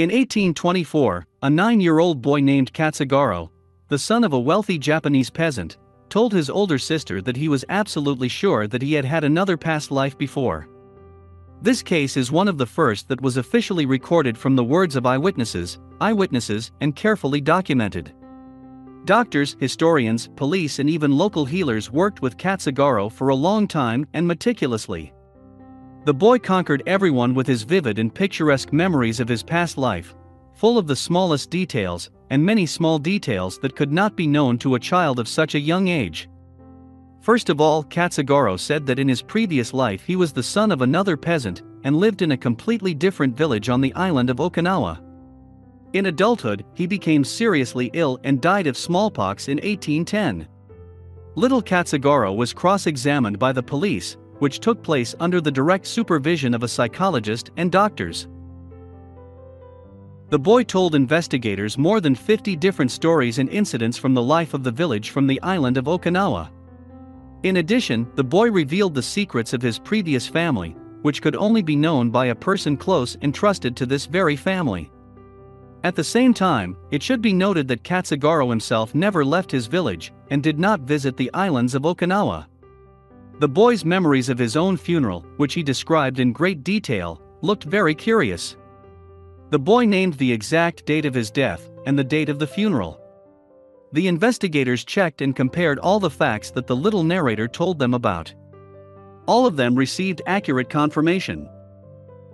In 1824, a 9-year-old boy named Katsugoro, the son of a wealthy Japanese peasant, told his older sister that he was absolutely sure that he had had another past life before. This case is one of the first that was officially recorded from the words of eyewitnesses, and carefully documented. Doctors, historians, police and even local healers worked with Katsugoro for a long time and meticulously. The boy conquered everyone with his vivid and picturesque memories of his past life, full of the smallest details, and many small details that could not be known to a child of such a young age. First of all, Katsugoro said that in his previous life he was the son of another peasant and lived in a completely different village on the island of Okinawa. In adulthood, he became seriously ill and died of smallpox in 1810. Little Katsugoro was cross-examined by the police, which took place under the direct supervision of a psychologist and doctors. The boy told investigators more than 50 different stories and incidents from the life of the village from the island of Okinawa. In addition, the boy revealed the secrets of his previous family, which could only be known by a person close and trusted to this very family. At the same time, it should be noted that Katsugoro himself never left his village and did not visit the islands of Okinawa. The boy's memories of his own funeral, which he described in great detail, looked very curious. The boy named the exact date of his death and the date of the funeral. The investigators checked and compared all the facts that the little narrator told them about. All of them received accurate confirmation.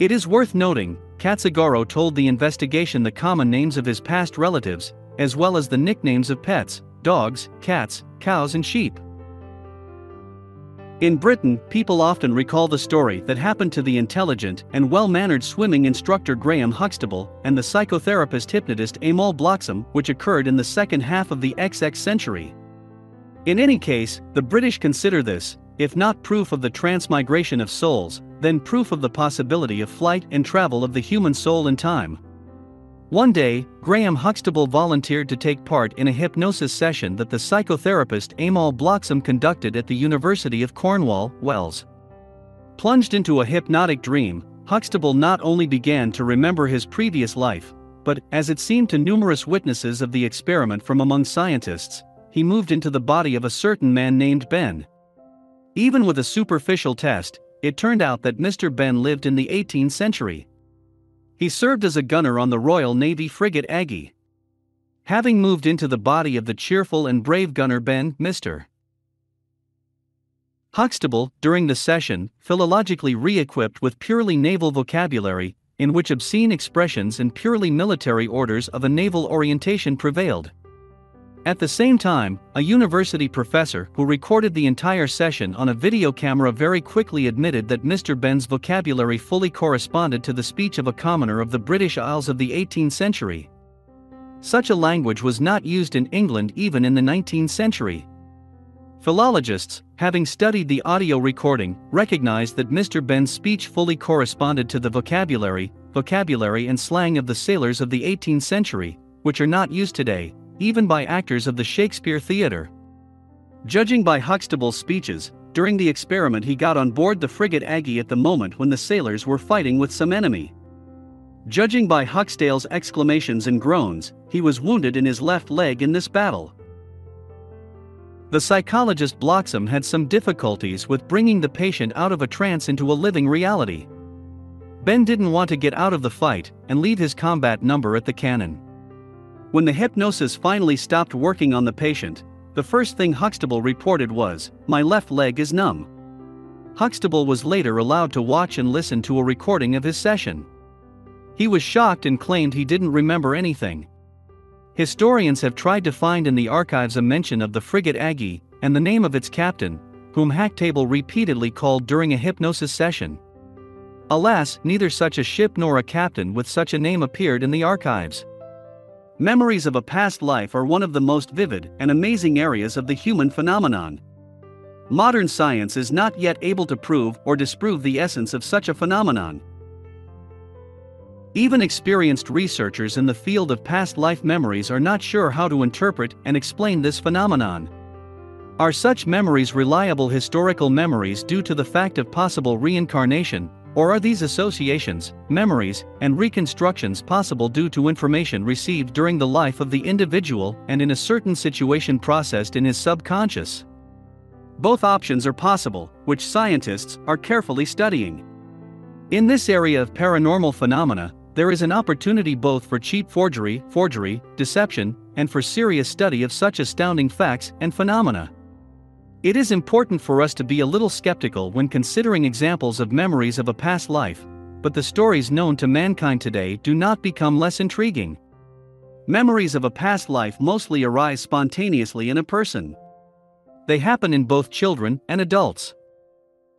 It is worth noting, Katsugoro told the investigation the common names of his past relatives, as well as the nicknames of pets, dogs, cats, cows and sheep. In Britain, people often recall the story that happened to the intelligent and well-mannered swimming instructor Graham Huxtable and the psychotherapist hypnotist Amal Bloxham, which occurred in the second half of the XX century. In any case, the British consider this, if not proof of the transmigration of souls, then proof of the possibility of flight and travel of the human soul in time. One day, Graham Huxtable volunteered to take part in a hypnosis session that the psychotherapist Amal Bloxham conducted at the University of Cornwall, Wales. Plunged into a hypnotic dream, Huxtable not only began to remember his previous life, but, as it seemed to numerous witnesses of the experiment from among scientists, he moved into the body of a certain man named Ben. Even with a superficial test, it turned out that Mr. Ben lived in the 18th century. He served as a gunner on the Royal Navy frigate Aggie. Having moved into the body of the cheerful and brave gunner Ben, Mr. Huxtable, during the session, philologically re-equipped with purely naval vocabulary, in which obscene expressions and purely military orders of a naval orientation prevailed. At the same time, a university professor who recorded the entire session on a video camera very quickly admitted that Mr. Ben's vocabulary fully corresponded to the speech of a commoner of the British Isles of the 18th century. Such a language was not used in England even in the 19th century. Philologists, having studied the audio recording, recognized that Mr. Ben's speech fully corresponded to the vocabulary and slang of the sailors of the 18th century, which are not used today, even by actors of the Shakespeare Theatre. Judging by Huxtable's speeches, during the experiment he got on board the frigate Aggie at the moment when the sailors were fighting with some enemy. Judging by Huxtable's exclamations and groans, he was wounded in his left leg in this battle. The psychologist Bloxham had some difficulties with bringing the patient out of a trance into a living reality. Ben didn't want to get out of the fight and leave his combat number at the cannon. When the hypnosis finally stopped working on the patient, the first thing Huxtable reported was, "My left leg is numb." Huxtable was later allowed to watch and listen to a recording of his session. He was shocked and claimed he didn't remember anything. Historians have tried to find in the archives a mention of the frigate Aggie and the name of its captain, whom Huxtable repeatedly called during a hypnosis session. Alas, neither such a ship nor a captain with such a name appeared in the archives. Memories of a past life are one of the most vivid and amazing areas of the human phenomenon. Modern science is not yet able to prove or disprove the essence of such a phenomenon. Even experienced researchers in the field of past life memories are not sure how to interpret and explain this phenomenon. Are such memories reliable historical memories due to the fact of possible reincarnation, Or are these associations, memories, and reconstructions possible due to information received during the life of the individual and in a certain situation processed in his subconscious? Both options are possible, which scientists are carefully studying. In this area of paranormal phenomena, there is an opportunity both for cheap forgery, deception, and for serious study of such astounding facts and phenomena. It is important for us to be a little skeptical when considering examples of memories of a past life, but the stories known to mankind today do not become less intriguing. Memories of a past life mostly arise spontaneously in a person. They happen in both children and adults,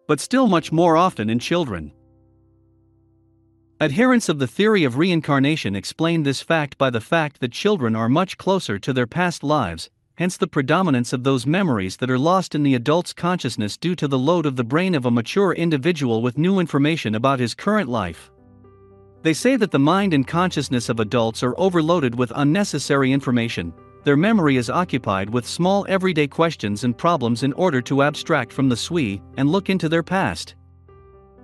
but still much more often in children. Adherents of the theory of reincarnation explain this fact by the fact that children are much closer to their past lives, hence the predominance of those memories that are lost in the adult's consciousness due to the load of the brain of a mature individual with new information about his current life. They say that the mind and consciousness of adults are overloaded with unnecessary information. Their memory is occupied with small everyday questions and problems in order to abstract from the SWI and look into their past.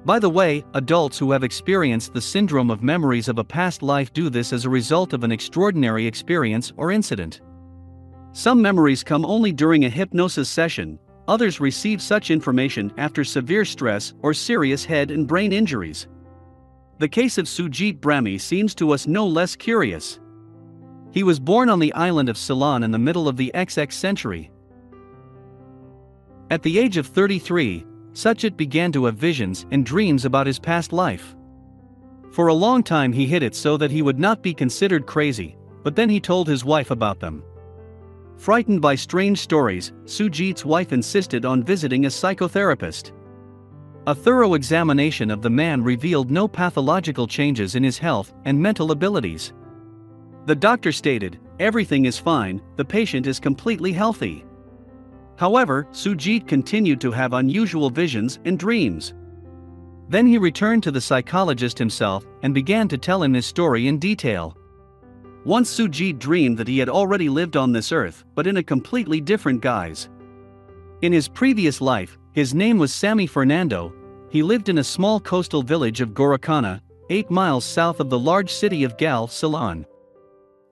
By the way, adults who have experienced the syndrome of memories of a past life do this as a result of an extraordinary experience or incident. Some memories come only during a hypnosis session, others receive such information after severe stress or serious head and brain injuries. The case of Sujit Brahmi seems to us no less curious. He was born on the island of Ceylon in the middle of the XX century. At the age of 33, Sujit began to have visions and dreams about his past life. For a long time he hid it so that he would not be considered crazy, but then he told his wife about them. Frightened by strange stories, Sujit's wife insisted on visiting a psychotherapist. A thorough examination of the man revealed no pathological changes in his health and mental abilities. The doctor stated, "Everything is fine, the patient is completely healthy." However, Sujit continued to have unusual visions and dreams. Then he returned to the psychologist himself and began to tell him his story in detail. Once Sujit dreamed that he had already lived on this earth, but in a completely different guise. In his previous life, his name was Sammy Fernando. He lived in a small coastal village of Gorokana, 8 miles south of the large city of Gal, Ceylon.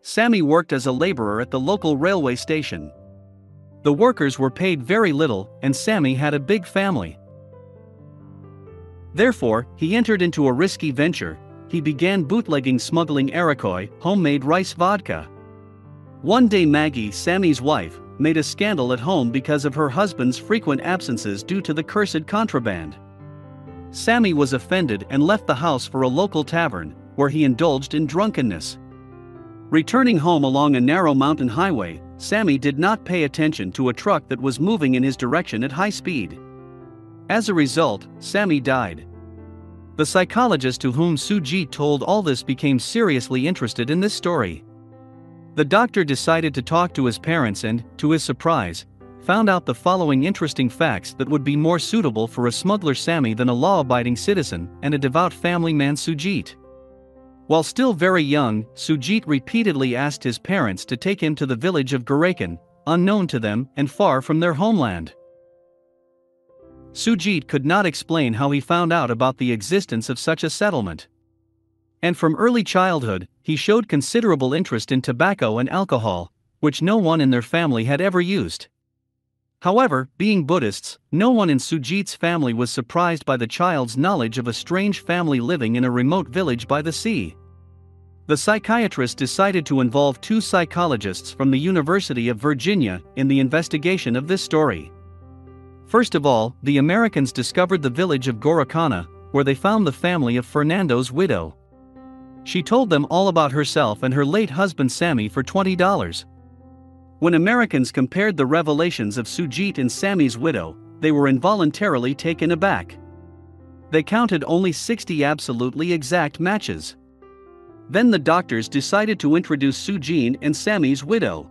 Sammy worked as a laborer at the local railway station. The workers were paid very little, and Sammy had a big family. Therefore, he entered into a risky venture. He began bootlegging smuggling Arakoi, homemade rice vodka. One day Maggie, Sammy's wife, made a scandal at home because of her husband's frequent absences due to the cursed contraband. Sammy was offended and left the house for a local tavern, where he indulged in drunkenness. Returning home along a narrow mountain highway, Sammy did not pay attention to a truck that was moving in his direction at high speed. As a result, Sammy died. The psychologist to whom Sujit told all this became seriously interested in this story. The doctor decided to talk to his parents and, to his surprise, found out the following interesting facts that would be more suitable for a smuggler Sammy than a law-abiding citizen and a devout family man Sujit. While still very young, Sujit repeatedly asked his parents to take him to the village of Gorakan, unknown to them and far from their homeland. Sujit could not explain how he found out about the existence of such a settlement. And from early childhood, he showed considerable interest in tobacco and alcohol, which no one in their family had ever used. However, being Buddhists, no one in Sujit's family was surprised by the child's knowledge of a strange family living in a remote village by the sea. The psychiatrist decided to involve 2 psychologists from the University of Virginia in the investigation of this story. First of all, the Americans discovered the village of Gorokana, where they found the family of Fernando's widow. She told them all about herself and her late husband Sammy for $20. When Americans compared the revelations of Sujit and Sammy's widow, they were involuntarily taken aback. They counted only 60 absolutely exact matches. Then the doctors decided to introduce Sujit and Sammy's widow.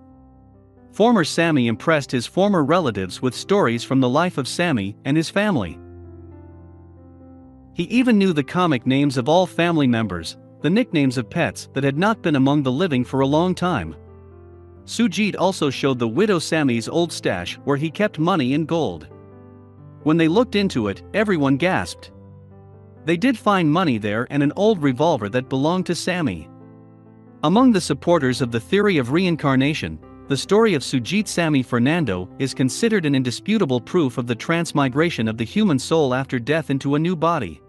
Former Sammy impressed his former relatives with stories from the life of Sammy and his family. He even knew the comic names of all family members, the nicknames of pets that had not been among the living for a long time. Sujit also showed the widow Sammy's old stash where he kept money and gold. When they looked into it, everyone gasped. They did find money there and an old revolver that belonged to Sammy. Among the supporters of the theory of reincarnation, the story of Sujit Sammy Fernando is considered an indisputable proof of the transmigration of the human soul after death into a new body.